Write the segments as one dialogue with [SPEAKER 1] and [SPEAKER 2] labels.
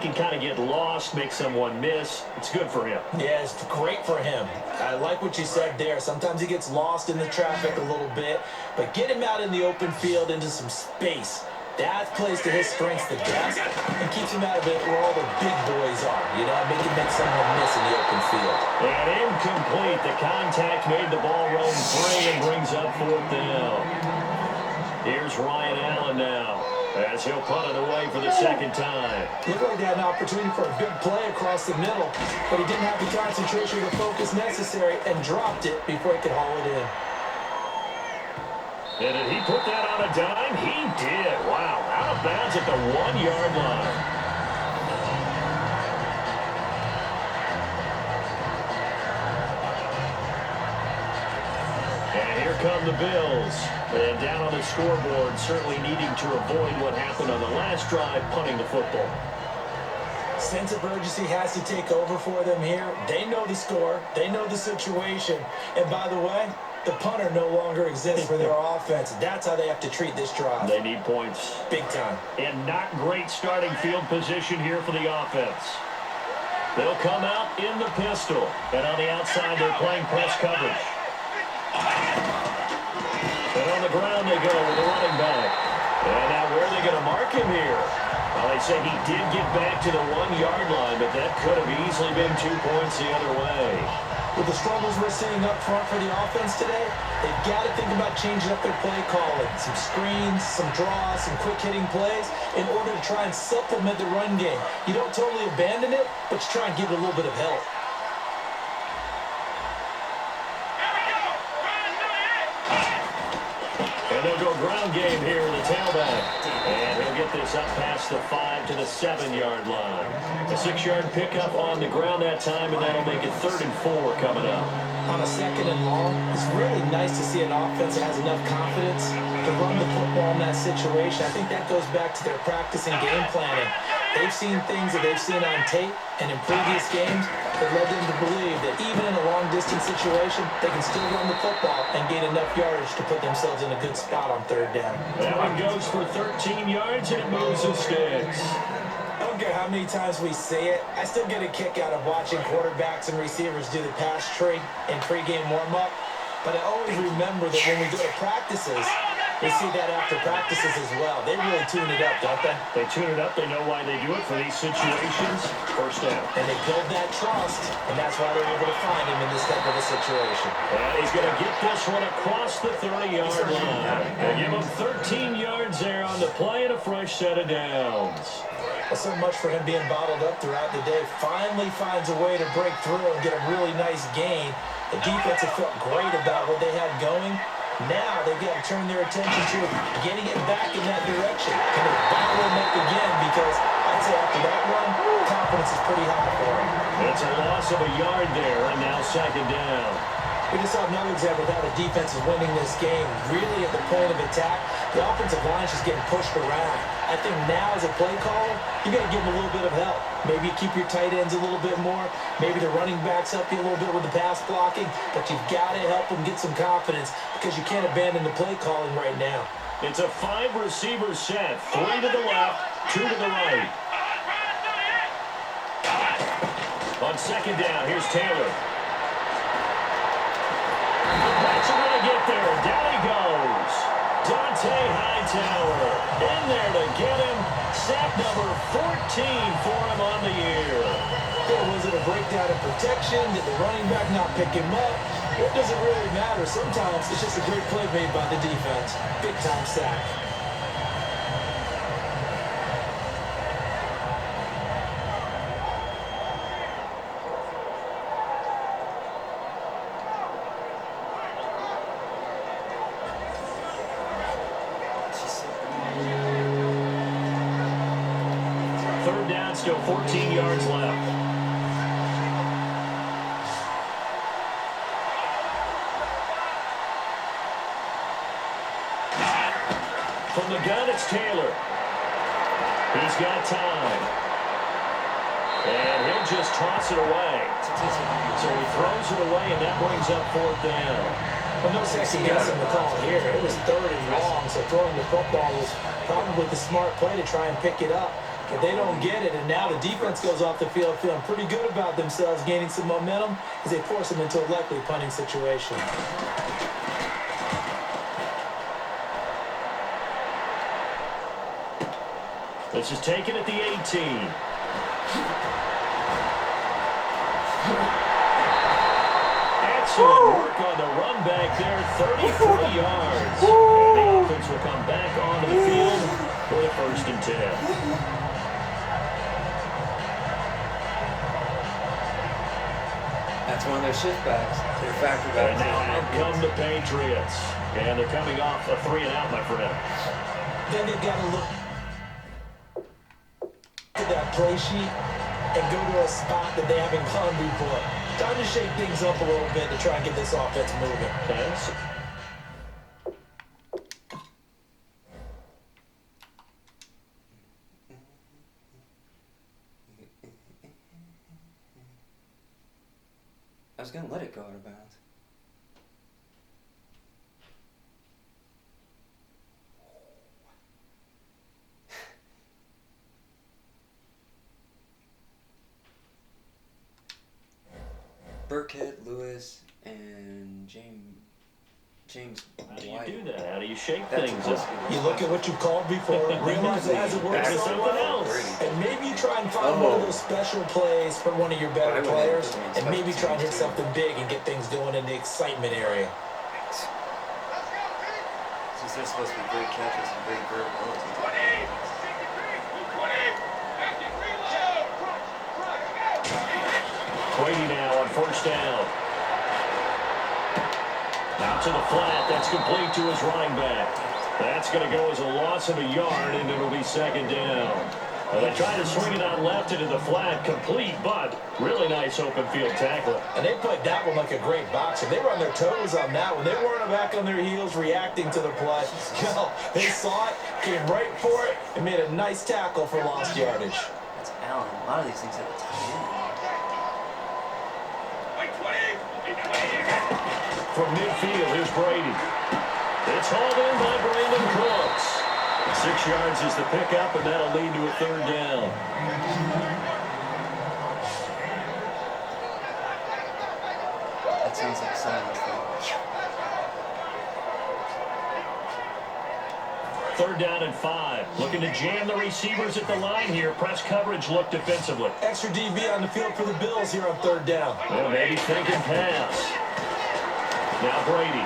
[SPEAKER 1] can kind of get lost, make someone miss. It's good for him.
[SPEAKER 2] Yeah, it's great for him. I like what you said there. Sometimes he gets lost in the traffic a little bit, but get him out in the open field into some space. That plays to his strengths the best and keeps him out of it where all the big boys are. You know, make him make someone miss in the open field.
[SPEAKER 1] And incomplete. The contact made the ball roam free and brings up 4th down. Here's Ryan Allen now, as he'll punt it away for the second time.
[SPEAKER 2] Looked like they had an opportunity for a big play across the middle, but he didn't have the concentration or the focus necessary and dropped it before he could haul it in.
[SPEAKER 1] And did he put that on a dime? He did. Wow, out of bounds at the 1-yard line. And here come the Bills. And down on the scoreboard, certainly needing to avoid what happened on the last drive, punting the football.
[SPEAKER 2] Sense of urgency has to take over for them here. They know the score. They know the situation. And by the way, the punter no longer exists for their offense. That's how they have to treat this drive.
[SPEAKER 1] They need points.
[SPEAKER 2] Big time.
[SPEAKER 1] And not great starting field position here for the offense. They'll come out in the pistol. And on the outside, they're playing press coverage. And on the ground they go with the running back. And now where are they going to mark him here? Well, they say he did get back to the 1-yard line, but that could have easily been 2 points the other way.
[SPEAKER 2] With the struggles we're seeing up front for the offense today, they've got to think about changing up their play calling. Some screens, some draws, some quick-hitting plays in order to try and supplement the run game. You don't totally abandon it, but you try and give it a little bit of help.
[SPEAKER 1] And they'll go ground game here with the tailback. And he'll get this up past the 5 to the 7-yard line. A 6-yard pickup on the ground that time, and that'll make it 3rd and 4 coming up.
[SPEAKER 2] On a 2nd and long, it's really nice to see an offense that has enough confidence to run the football in that situation. I think that goes back to their practice and game planning. They've seen things that they've seen on tape and in previous games that led them to believe that even in a long-distance situation, they can still run the football and gain enough yardage to put themselves in a good spot on 3rd down.
[SPEAKER 1] That one goes for 13 yards, and it moves and sticks.
[SPEAKER 2] I don't care how many times we say it, I still get a kick out of watching quarterbacks and receivers do the pass tree in pregame warm-up. But I always remember that when we go to practices, we see that after practices as well. They really tune it up, don't they?
[SPEAKER 1] They tune it up. They know why they do it for these situations. 1st down.
[SPEAKER 2] And they build that trust, and that's why they're able to find him in this type of a situation.
[SPEAKER 1] And he's going to get this one across the 30-yard line. They give him 13 yards there on the play and a fresh set of downs.
[SPEAKER 2] Well, so much for him being bottled up throughout the day. Finally finds a way to break through and get a really nice gain. The defense have felt great about what they had going. Now they've got to turn their attention to getting it back in that direction. Can they battle him up again? Because I'd say after that run, confidence is pretty high for him.
[SPEAKER 1] It's a loss of a yard there, and now 2nd down.
[SPEAKER 2] We just saw another example of how the defense is winning this game. Really at the point of attack, the offensive line is just getting pushed around. I think now as a play caller, you got to give them a little bit of help. Maybe keep your tight ends a little bit more. Maybe the running backs help you a little bit with the pass blocking. But you've got to help them get some confidence because you can't abandon the play calling right now.
[SPEAKER 1] It's a 5-receiver set. 3 to the left, 2 to the right. On 2nd down, here's Taylor. That's going to get there. Down he goes. Dante Hightower in there to get him. Sack number 14 for him on the year.
[SPEAKER 2] Or was it a breakdown in protection? Did the running back not pick him up? It doesn't really matter. Sometimes it's just a great play made by the defense. Big-time sack.
[SPEAKER 1] Still 14 yards left. From the gun, it's Taylor. He's got time. And he'll just toss it away. So he throws it away, and that brings up 4th down.
[SPEAKER 2] Well, no second guessing the call here. It was 3rd and long, so throwing the football was probably the smart play to try and pick it up. but they don't get it, and now the defense goes off the field feeling pretty good about themselves, gaining some momentum as they force them into a likely punting situation.
[SPEAKER 1] This is taken at the 18. Excellent work on the run back there, 33 yards. And the offense will come back onto the field for the 1st and 10.
[SPEAKER 3] That's one of their shift backs. Their factor backs.
[SPEAKER 1] And now out come the Patriots. And they're coming off a 3-and-out, my friend.
[SPEAKER 2] Then they've got to look at that play sheet and go to a spot that they haven't gone before. Time to shake things up a little bit to try and get this offense moving.
[SPEAKER 1] Okay.
[SPEAKER 3] I was going to let it go out of bounds. Burkhead, Lewis, and James
[SPEAKER 1] How do you
[SPEAKER 3] White.
[SPEAKER 1] do that? How do you shake
[SPEAKER 3] That's
[SPEAKER 1] things
[SPEAKER 3] supposed
[SPEAKER 1] up?
[SPEAKER 3] to be
[SPEAKER 2] You look at what you've called before, realize it hasn't worked
[SPEAKER 1] Back to
[SPEAKER 2] so
[SPEAKER 1] something
[SPEAKER 2] well,
[SPEAKER 1] else.
[SPEAKER 2] and maybe you try and find one of those special plays for one of your better players, and maybe try and hit something big and get things going in the excitement area.
[SPEAKER 3] Since they're supposed to be great catches and great verticality.
[SPEAKER 1] Brady now on 1st down. Out to the flat. That's complete to his running back. That's going to go as a loss of a yard, and it'll be 2nd down. Well, they tried to swing it out left into the flat, complete, but really nice open field tackle.
[SPEAKER 2] And they played that one like a great boxer. They were on their toes on that one. They weren't back on their heels reacting to the play. No, they saw it, came right for it, and made a nice tackle for lost yardage.
[SPEAKER 3] That's Allen. A lot of these things have a tight end.
[SPEAKER 1] From midfield, here's Brady. It's hauled in by Brandon Cooks. 6 yards is the pickup, and that'll lead to a 3rd down.
[SPEAKER 3] That sounds like silence, though.
[SPEAKER 1] 3rd down and 5. Looking to jam the receivers at the line here. Press coverage look defensively.
[SPEAKER 2] Extra DB on the field for the Bills here on 3rd down.
[SPEAKER 1] Well, maybe thinking pass. Now Brady.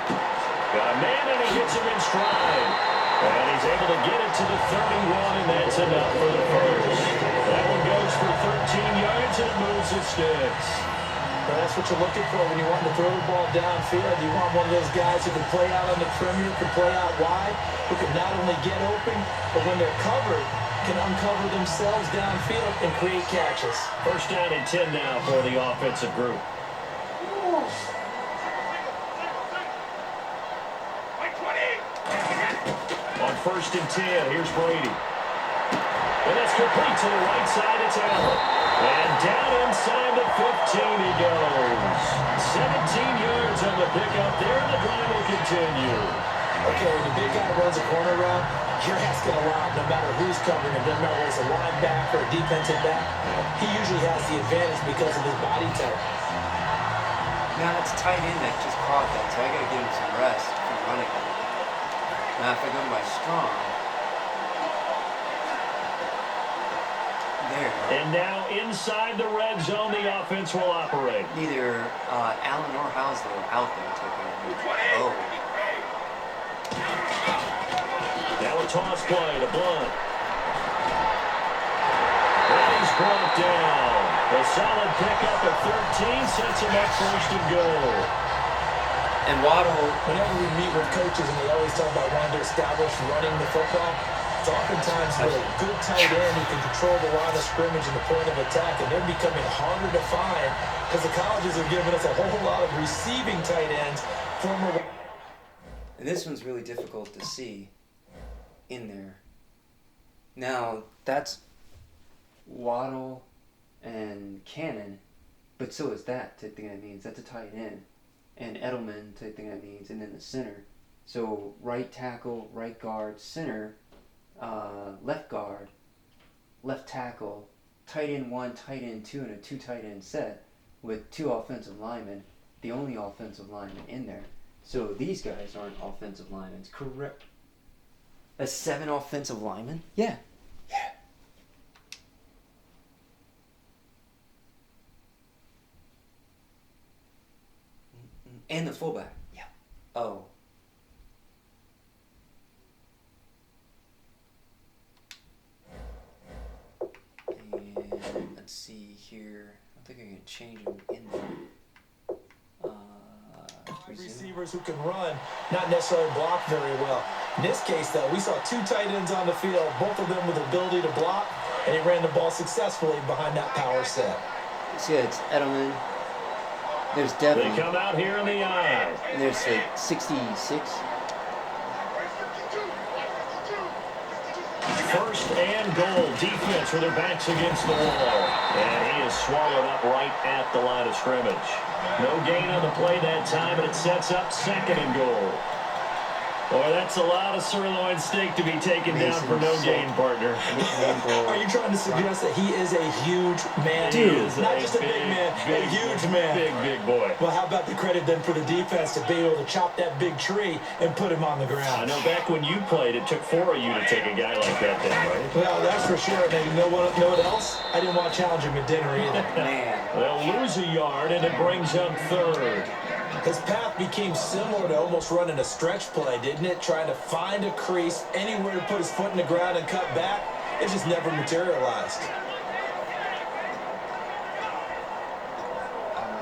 [SPEAKER 1] Got a man, and he hits him in stride. And he's able to get it to the 31, and that's enough for the 1st. That one goes for 13 yards, and it moves its sticks.
[SPEAKER 2] Well, that's what you're looking for when you want to throw the ball downfield. You want one of those guys who can play out on the perimeter, can play out wide, who can not only get open, but when they're covered, can uncover themselves downfield and create catches.
[SPEAKER 1] 1st down and 10 now for the offensive group. On 1st and 10, here's Brady. And that's complete to the right side. It's Allen. And down inside the 15 he goes. 17 yards on the pickup there, and the drive will continue.
[SPEAKER 2] Okay, when the big guy runs a corner route, you're asking a lot no matter who's covering him. No matter whether it's a linebacker or a defensive back, he usually has the advantage because of his body type.
[SPEAKER 3] Now that's tight end that just caught that, so I gotta give him some rest from running. Now if I go to my strong, there.
[SPEAKER 1] And now inside the red zone, the offense will operate.
[SPEAKER 3] Neither Allen or Housley are out there taking it. Oh.
[SPEAKER 1] Now a toss play to Blunt. And he's brought down. A solid pickup at 13 sets him up 1st and goal.
[SPEAKER 3] And Waddle,
[SPEAKER 2] Whenever we meet with coaches and they always talk about wanting to establish running the football, it's oftentimes with a good tight end who can control the line of scrimmage and the point of attack, and they're becoming harder to find because the colleges have given us a whole lot of receiving tight ends.
[SPEAKER 3] and this one's really difficult to see in there. Now, that's Waddle and Cannon, but so is that type thing that means. That's a tight end. And Edelman type thing that means, and then the center. So right tackle, right guard, center, left guard, left tackle, tight end 1, tight end 2, and a 2 tight end set with 2 offensive linemen, the only offensive lineman in there. So these guys aren't offensive linemen. Correct. A 7 offensive lineman? Yeah. Yeah. And the fullback. Yeah. Oh. And let's see here. I think I can change him in there.
[SPEAKER 2] Receivers who can run, not necessarily block very well. In this case, though, we saw 2 tight ends on the field, both of them with the ability to block, and he ran the ball successfully behind that power set.
[SPEAKER 3] See, it's Edelman. There's definitely.
[SPEAKER 1] They come out here in the eye.
[SPEAKER 3] There's like 66.
[SPEAKER 1] First and goal. Defense with their backs against the wall. And he is swallowed up right at the line of scrimmage. No gain on the play that time, and it sets up 2nd and goal. Boy, that's a lot of sirloin steak to be taken down for no gain, partner.
[SPEAKER 2] Are you trying to suggest that he is a huge man?
[SPEAKER 1] Dude,
[SPEAKER 2] not just a big man, a huge man.
[SPEAKER 1] Big boy.
[SPEAKER 2] Well, how about the credit then for the defense to be able to chop that big tree and put him on the ground?
[SPEAKER 1] I know back when you played, it took 4 of you to take a guy like that down, right?
[SPEAKER 2] Well, that's for sure. And you know what else? I didn't want to challenge him at dinner either.
[SPEAKER 3] Man.
[SPEAKER 1] They'll lose a yard, and it brings up 3rd.
[SPEAKER 2] His path became similar to almost running a stretch play, didn't it? Trying to find a crease, anywhere to put his foot in the ground and cut back. It just never materialized.